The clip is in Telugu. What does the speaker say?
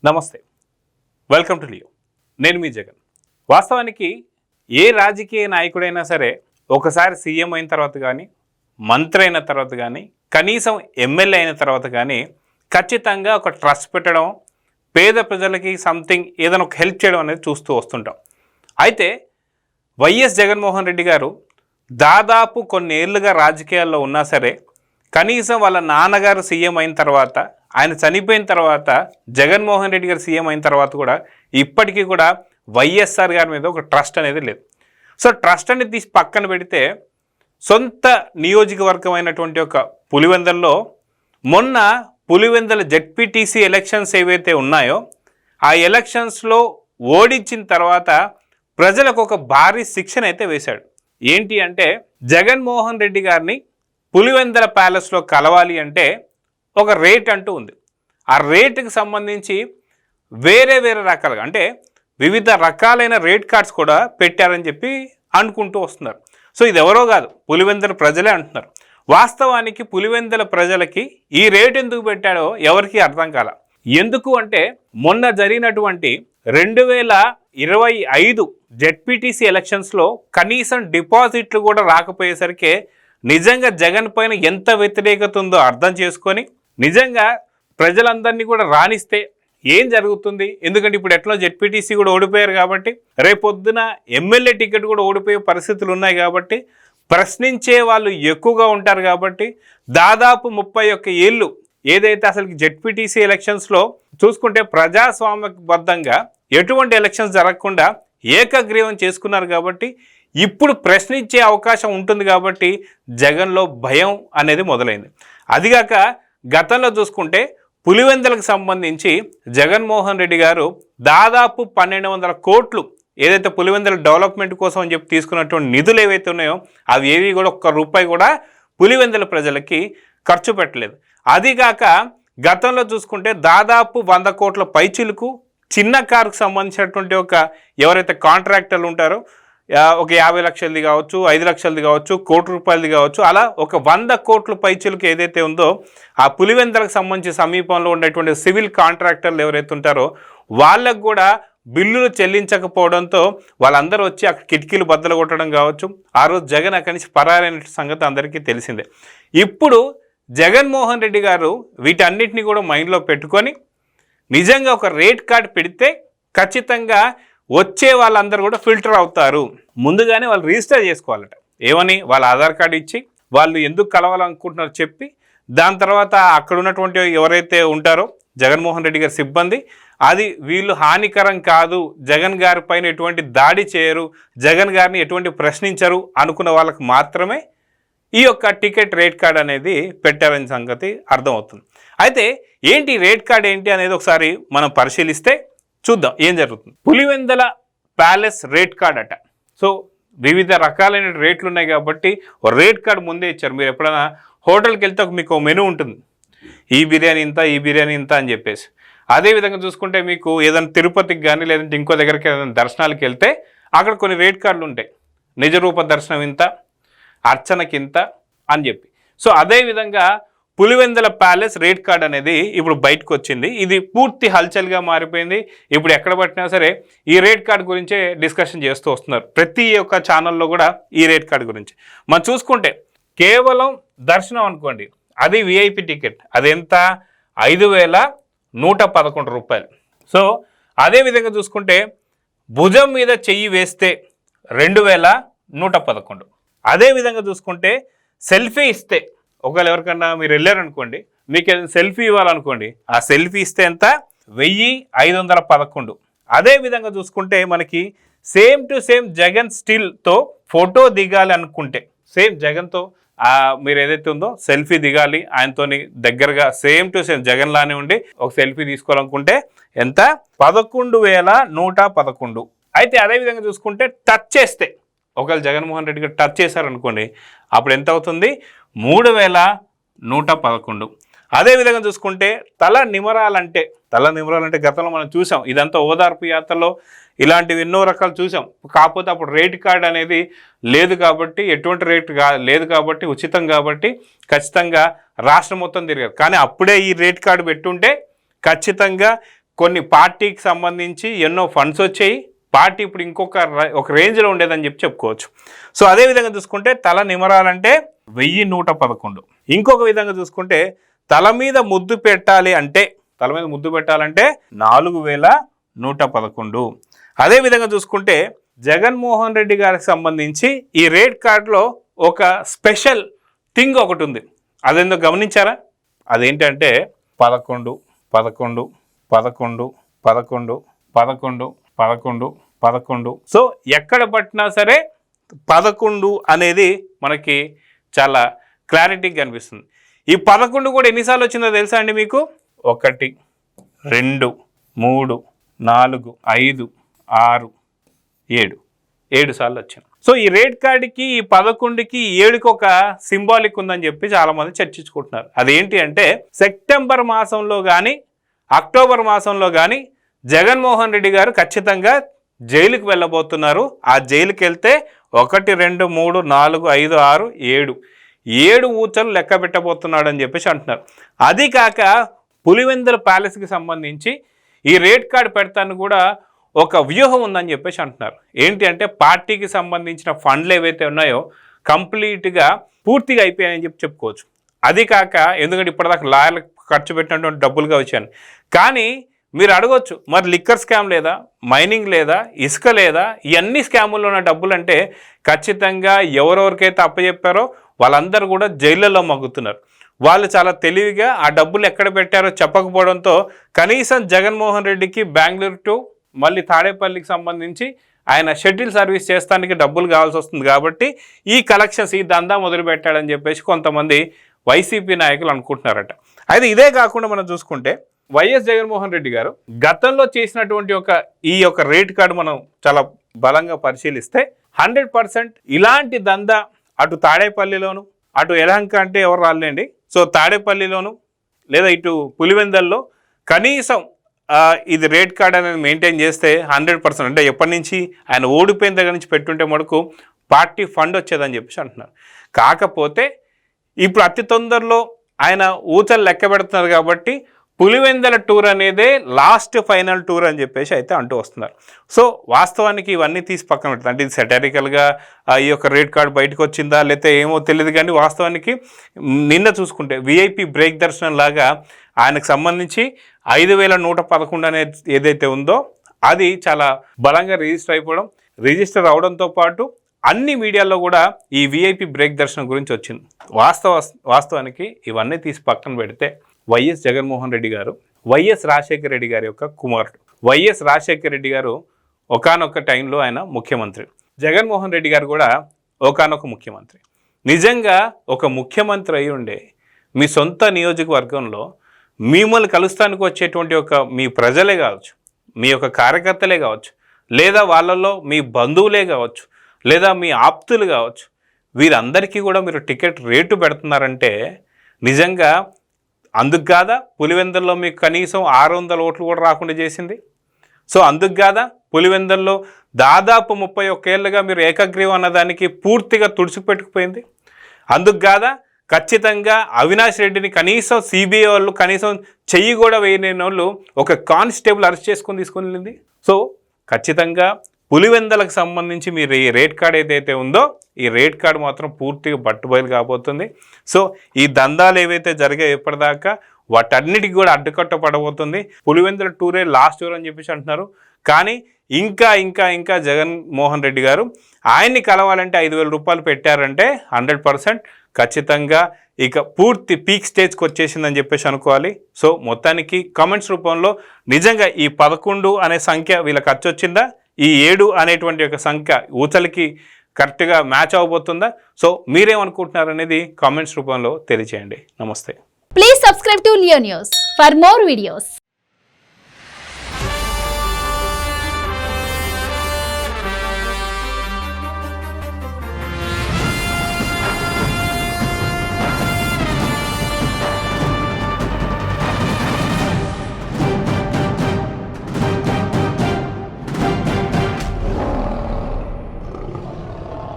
నమస్తే, వెల్కమ్ టు లియో. నేను మీ జగన్. వాస్తవానికి ఏ రాజకీయ నాయకుడైనా సరే ఒకసారి సీఎం అయిన తర్వాత కానీ, మంత్రి అయిన తర్వాత కానీ, కనీసం ఎమ్మెల్యే అయిన తర్వాత కానీ ఖచ్చితంగా ఒక ట్రస్ట్ పెట్టడం, పేద ప్రజలకి సంథింగ్ ఏదైనా ఒక హెల్ప్ చేయడం అనేది చూస్తూ వస్తుంటాం. అయితే వైఎస్ జగన్మోహన్ రెడ్డి గారు దాదాపు కొన్నేళ్లుగా రాజకీయాల్లో ఉన్నా సరే కనీసం వాళ్ళ నాన్నగారు సీఎం అయిన తర్వాత, ఆయన చనిపోయిన తర్వాత జగన్మోహన్ రెడ్డి గారు సీఎం అయిన తర్వాత కూడా ఇప్పటికీ కూడా వైఎస్ఆర్ గారి మీద ఒక ట్రస్ట్ అనేది లేదు. సో ట్రస్ట్ అనేది తీసి పక్కన పెడితే సొంత నియోజకవర్గం అయినటువంటి ఒక పులివెందల్లో మొన్న పులివెందల జెడ్పీటీసీ ఎలక్షన్స్ ఏవైతే ఉన్నాయో ఆ ఎలక్షన్స్లో ఓడించిన తర్వాత ప్రజలకు ఒక భారీ శిక్షణ అయితే వేశాడు. ఏంటి అంటే జగన్మోహన్ రెడ్డి గారిని పులివెందల ప్యాలెస్లో కలవాలి అంటే ఒక రేట్ అంటూ ఉంది. ఆ రేటుకి సంబంధించి వేరే రకాలుగా అంటే వివిధ రకాలైన రేట్ కార్డ్స్ కూడా పెట్టారని చెప్పి అనుకుంటూ వస్తున్నారు. సో ఇది ఎవరో కాదు, పులివెందల ప్రజలే అంటున్నారు. వాస్తవానికి పులివెందల ప్రజలకి ఈ రేట్ ఎందుకు పెట్టాడో ఎవరికి అర్థం కాల. ఎందుకు అంటే మొన్న జరిగినటువంటి 2025 జెడ్పీటీసీ ఎలక్షన్స్లో కనీసం డిపాజిట్లు కూడా రాకపోయేసరికి నిజంగా జగన్ పైన ఎంత వ్యతిరేకత ఉందో అర్థం చేసుకొని నిజంగా ప్రజలందరినీ కూడా రాణిస్తే ఏం జరుగుతుంది. ఎందుకంటే ఇప్పుడు ఎట్లా జెడ్పీటీసీ కూడా ఓడిపోయారు కాబట్టి రేపొద్దున ఎమ్మెల్యే టికెట్ కూడా ఓడిపోయే పరిస్థితులు ఉన్నాయి కాబట్టి ప్రశ్నించే వాళ్ళు ఎక్కువగా ఉంటారు కాబట్టి దాదాపు 31 ఏళ్ళు ఏదైతే అసలు జెడ్పీటీసీ ఎలక్షన్స్లో చూసుకుంటే ప్రజాస్వామ్యబద్ధంగా ఎటువంటి ఎలక్షన్స్ జరగకుండా ఏకగ్రీవం చేసుకున్నారు కాబట్టి ఇప్పుడు ప్రశ్నించే అవకాశం ఉంటుంది కాబట్టి జగన్లో భయం అనేది మొదలైంది. అదిగాక గతంలో చూసుకుంటే పులివెందలకు సంబంధించి జగన్మోహన్ రెడ్డి గారు దాదాపు 1200 కోట్లు ఏదైతే పులివెందల డెవలప్మెంట్ కోసం అని చెప్పి తీసుకున్నటువంటి నిధులు ఏవైతే ఉన్నాయో అవి ఏవి కూడా ఒక్క రూపాయి కూడా పులివెందల ప్రజలకి ఖర్చు పెట్టలేదు. అదిగాక గతంలో చూసుకుంటే దాదాపు 100 కోట్ల పైచిలకు చిన్న కారుకు సంబంధించినటువంటి ఎవరైతే కాంట్రాక్టర్లు ఉంటారో ఒక 50 లక్షలది కావచ్చు, 5 లక్షలది కావచ్చు, కోటి రూపాయలది కావచ్చు, అలా ఒక 100 కోట్ల పైచిలకు ఏదైతే ఉందో ఆ పులివెందలకు సంబంధించి సమీపంలో ఉండేటువంటి సివిల్ కాంట్రాక్టర్లు ఎవరైతే ఉంటారో వాళ్ళకు కూడా బిల్లులు చెల్లించకపోవడంతో వాళ్ళందరూ వచ్చి అక్కడ కిటికీలు బద్దలు కొట్టడం కావచ్చు. ఆ రోజు జగన్ అక్కడి నుంచి పరారైన సంగతి అందరికీ తెలిసిందే. ఇప్పుడు జగన్మోహన్ రెడ్డి గారు వీటన్నిటిని కూడా మైండ్లో పెట్టుకొని నిజంగా ఒక రేట్ కార్డు పెడితే ఖచ్చితంగా వచ్చే వాళ్ళందరూ కూడా ఫిల్టర్ అవుతారు. ముందుగానే వాళ్ళు రిజిస్టర్ చేసుకోవాలట. ఏమని? వాళ్ళ ఆధార్ కార్డు ఇచ్చి వాళ్ళు ఎందుకు కలవాలనుకుంటున్నారో చెప్పి దాని తర్వాత అక్కడ ఉన్నటువంటి ఎవరైతే ఉంటారో జగన్మోహన్ రెడ్డి గారి సిబ్బంది అది వీళ్ళు హానికరం కాదు, జగన్ గారి పైన ఎటువంటి దాడి చేయరు, జగన్ గారిని ఎటువంటి ప్రశ్నించరు అనుకున్న వాళ్ళకు మాత్రమే ఈ యొక్క టికెట్ రేట్ కార్డ్ అనేది పెట్టారనే సంగతి అర్థమవుతుంది. అయితే ఏంటి రేట్ కార్డ్ ఏంటి అనేది ఒకసారి మనం పరిశీలిస్తే చూద్దాం ఏం జరుగుతుంది. పులివెందల ప్యాలెస్ రేట్ కార్డ్ అట. సో వివిధ రకాలైన రేట్లు ఉన్నాయి కాబట్టి రేట్ కార్డ్ ముందే ఇచ్చారు. మీరు ఎప్పుడైనా హోటల్కి వెళ్తే మీకు మెనూ ఉంటుంది, ఈ బిర్యానీ ఇంత, ఈ బిర్యానీ ఇంత అని చెప్పేసి. అదేవిధంగా చూసుకుంటే మీకు ఏదైనా తిరుపతికి కానీ లేదంటే ఇంకో దగ్గరికి ఏదైనా దర్శనాలకు వెళ్తే అక్కడ కొన్ని రేట్ కార్డులు ఉంటాయి. నిజరూప దర్శనం ఇంత, అర్చనకి ఇంత అని చెప్పి. సో అదేవిధంగా పులివెందల ప్యాలెస్ రేట్ కార్డ్ అనేది ఇప్పుడు బయటకు వచ్చింది. ఇది పూర్తి హల్చల్గా మారిపోయింది. ఇప్పుడు ఎక్కడ పట్టినా సరే ఈ రేట్ కార్డ్ గురించే డిస్కషన్ చేస్తూ వస్తున్నారు. ప్రతి ఒక్క ఛానల్లో కూడా ఈ రేట్ కార్డ్ గురించి మనం చూసుకుంటే కేవలం దర్శనం అనుకోండి, అది విఐపి టికెట్, అదెంత? 5111 రూపాయలు. సో అదేవిధంగా చూసుకుంటే భుజం మీద చెయ్యి వేస్తే 2111. అదేవిధంగా చూసుకుంటే సెల్ఫీ ఇస్తే ఒకవేళ ఎవరికన్నా మీరు వెళ్ళారనుకోండి, మీకు సెల్ఫీ ఇవ్వాలనుకోండి, ఆ సెల్ఫీ ఇస్తే ఎంత? 1511. అదేవిధంగా చూసుకుంటే మనకి సేమ్ టు సేమ్ జగన్ స్టిల్తో ఫోటో దిగాలి అనుకుంటే సేమ్ జగన్తో మీరు ఏదైతే ఉందో సెల్ఫీ దిగాలి, ఆయనతో దగ్గరగా సేమ్ టు సేమ్ జగన్ లానే ఉండి ఒక సెల్ఫీ తీసుకోవాలనుకుంటే ఎంత? 11111. అయితే అదేవిధంగా చూసుకుంటే టచ్ చేస్తే ఒకవేళ జగన్మోహన్ రెడ్డి గారు టచ్ చేశారనుకోండి అప్పుడు ఎంత అవుతుంది? 3111. అదేవిధంగా చూసుకుంటే తల నిమరాలంటే గతంలో మనం చూసాం, ఇదంతా ఓదార్పు యాత్రలో ఇలాంటివి ఎన్నో రకాలు చూసాం. కాకపోతే అప్పుడు రేట్ కార్డ్ అనేది లేదు కాబట్టి, ఎటువంటి రేట్ లేదు కాబట్టి, ఉచితం కాబట్టి ఖచ్చితంగా రాష్ట్రం మొత్తం తిరిగారు. కానీ అప్పుడే ఈ రేట్ కార్డు పెట్టుంటే ఖచ్చితంగా కొన్ని పార్టీకి సంబంధించి ఎన్నో ఫండ్స్ వచ్చాయి, పార్టీ ఇప్పుడు ఒక రేంజ్లో ఉండేదని చెప్పుకోవచ్చు. సో అదేవిధంగా చూసుకుంటే తల నిమరాలంటే 1111. ఇంకొక విధంగా చూసుకుంటే తల మీద ముద్దు పెట్టాలి అంటే 4111. అదేవిధంగా చూసుకుంటే జగన్మోహన్ రెడ్డి గారికి సంబంధించి ఈ రేట్ కార్డులో ఒక స్పెషల్ థింగ్ ఒకటి ఉంది. అదేందో గమనించారా? అదేంటంటే 11 11 11 11 11 11 11. సో ఎక్కడ పట్టినా సరే 11 అనేది మనకి చాలా క్లారిటీగా కనిపిస్తుంది. ఈ 11 కూడా ఎన్నిసార్లు వచ్చిందో తెలుసా అండి మీకు? 1 2 3 4 5 6 7 సార్లు వచ్చింది. సో ఈ రేట్ కార్డుకి ఈ 11కి 7కి ఒక సింబాలిక్ ఉందని చెప్పి చాలామంది చర్చించుకుంటున్నారు. అదేంటి అంటే సెప్టెంబర్ మాసంలో కానీ అక్టోబర్ మాసంలో కానీ జగన్మోహన్ రెడ్డి గారు ఖచ్చితంగా జైలుకి వెళ్ళబోతున్నారు. ఆ జైలుకి వెళ్తే 1 2 3 4 5 6 7 ఊచలు లెక్క పెట్టబోతున్నాడు అని చెప్పేసి అంటున్నారు. అది కాక పులివెందుల ప్యాలెస్కి సంబంధించి ఈ రేట్ కార్డు పెడతాను కూడా ఒక వ్యూహం ఉందని చెప్పేసి అంటున్నారు. ఏంటి అంటే పార్టీకి సంబంధించిన ఫండ్లు ఏవైతే ఉన్నాయో కంప్లీట్గా పూర్తిగా అయిపోయాయని చెప్పుకోవచ్చు. అది కాక ఎందుకంటే ఇప్పటిదాకా లాయర్లకు ఖర్చు పెట్టినటువంటి డబ్బులుగా వచ్చాను. కానీ మీరు అడగొచ్చు, మరి లిక్కర్ స్కామ్ లేదా, మైనింగ్ లేదా, ఇసుక లేదా, ఇవన్నీ స్కాముల్లో ఉన్న డబ్బులు అంటే ఖచ్చితంగా ఎవరెవరికైతే అప్పచెప్పారో వాళ్ళందరూ కూడా జైళ్ళల్లో మగ్గుతున్నారు. వాళ్ళు చాలా తెలివిగా ఆ డబ్బులు ఎక్కడ పెట్టారో చెప్పకపోవడంతో కనీసం జగన్మోహన్ రెడ్డికి బెంగళూరు టు మళ్ళీ తాడేపల్లికి సంబంధించి ఆయన షటిల్ సర్వీస్ చేస్తానికి డబ్బులు కావాల్సి వస్తుంది. కాబట్టి ఈ కలెక్షన్స్ ఈ దందా మొదలు పెట్టాడని చెప్పేసి కొంతమంది వైసీపీ నాయకులు అనుకుంటున్నారట. అయితే ఇదే కాకుండా మనం చూసుకుంటే వైఎస్ జగన్మోహన్ రెడ్డి గారు గతంలో చేసినటువంటి ఈ యొక్క రేట్ కార్డు మనం చాలా బలంగా పరిశీలిస్తే 100% ఇలాంటి దందా అటు తాడేపల్లిలోను, అటు యలహంక అంటే ఎవరు రాలేండి, సో తాడేపల్లిలోను లేదా ఇటు పులివెందల్లో కనీసం ఇది రేట్ కార్డ్ అనేది మెయింటైన్ చేస్తే 100% అంటే ఎప్పటి నుంచి ఆయన ఓడిపోయిన దగ్గర నుంచి పెట్టుంటే మటుకు పార్టీ ఫండ్ వచ్చేదని చెప్పేసి అంటున్నారు. కాకపోతే ఇప్పుడు అతి తొందరలో ఆయన ఊచలు లెక్క పెడుతున్నారు కాబట్టి పులివెందల టూర్ అనేదే లాస్ట్ ఫైనల్ టూర్ అని చెప్పేసి అయితే అంటూ వస్తున్నారు. సో వాస్తవానికి ఇవన్నీ తీసి పక్కన పెడతారు. అంటే ఇది సెటారికల్గా ఈ యొక్క రేట్ కార్డు బయటకు వచ్చిందా లేకపోతే ఏమో తెలియదు. కానీ వాస్తవానికి నిన్న చూసుకుంటే విఐపి బ్రేక్ దర్శనం లాగా ఆయనకు సంబంధించి 5111 అనేది ఏదైతే ఉందో అది చాలా బలంగా రిజిస్టర్ అవడంతో పాటు అన్ని మీడియాల్లో కూడా ఈ విఐపి బ్రేక్ దర్శనం గురించి వచ్చింది. వాస్తవానికి ఇవన్నీ తీసి పక్కన పెడితే వైఎస్ జగన్మోహన్ రెడ్డి గారు వైఎస్ రాజశేఖర రెడ్డి గారి యొక్క కుమారుడు. వైఎస్ రాజశేఖర రెడ్డి గారు ఒకానొక టైంలో ఆయన ముఖ్యమంత్రి, జగన్మోహన్ రెడ్డి గారు కూడా ఒకానొక ముఖ్యమంత్రి. నిజంగా ఒక ముఖ్యమంత్రి అయి ఉండే మీ సొంత నియోజకవర్గంలో మిమ్మల్ని కలుస్తానికి వచ్చేటువంటి మీ ప్రజలే కావచ్చు, మీ యొక్క కార్యకర్తలే కావచ్చు, లేదా వాళ్ళల్లో మీ బంధువులే కావచ్చు, లేదా మీ ఆప్తులు కావచ్చు, వీరందరికీ కూడా మీరు టికెట్ రేటు పెడుతున్నారంటే నిజంగా అందుకు కాదా పులివెందుల్లో మీకు కనీసం 600 ఓట్లు కూడా రాకుండా చేసింది? సో అందుకు కాదా పులివెందుల్లో దాదాపు 31 ఏళ్ళుగా మీరు ఏకగ్రీవం అన్నదానికి పూర్తిగా తుడిచిపెట్టుకుపోయింది? అందుకు కాదా ఖచ్చితంగా అవినాష్ రెడ్డిని కనీసం సిబిఐ వాళ్ళు కనీసం చెయ్యి కూడా వేయని వాళ్ళు ఒక కానిస్టేబుల్ అరెస్ట్ చేసుకొని తీసుకొని వెళ్ళింది? సో ఖచ్చితంగా పులివెందులకు సంబంధించి మీరు ఈ రేట్ కార్డు ఏదైతే ఉందో ఈ రేట్ కార్డు మాత్రం పూర్తిగా బట్టుబయలు కాబోతుంది. సో ఈ దందాలు ఏవైతే జరిగాయో ఇప్పటిదాకా వాటన్నిటికీ కూడా అడ్డుకట్టపడబోతుంది. పులివెందుల టూరే లాస్ట్ టూర్ అని చెప్పేసి అంటున్నారు. కానీ ఇంకా ఇంకా ఇంకా జగన్మోహన్ రెడ్డి గారు ఆయన్ని కలవాలంటే 5,000 రూపాయలు పెట్టారంటే 100% ఖచ్చితంగా ఇక పూర్తి పీక్ స్టేజ్కి వచ్చేసిందని చెప్పేసి అనుకోవాలి. సో మొత్తానికి కామెంట్స్ రూపంలో నిజంగా ఈ 11 అనే సంఖ్య వీళ్ళకి ఖర్చు వచ్చిందా, ఈ 7 అనేటువంటి ఒక సంఖ్య ఊచలకి కరెక్ట్గా మ్యాచ్ అవబోతుందా? సో మీరేమనుకుంటున్నారు అనేది కామెంట్స్ రూపంలో తెలియజేయండి. నమస్తే. Please subscribe to Leo news for more videos.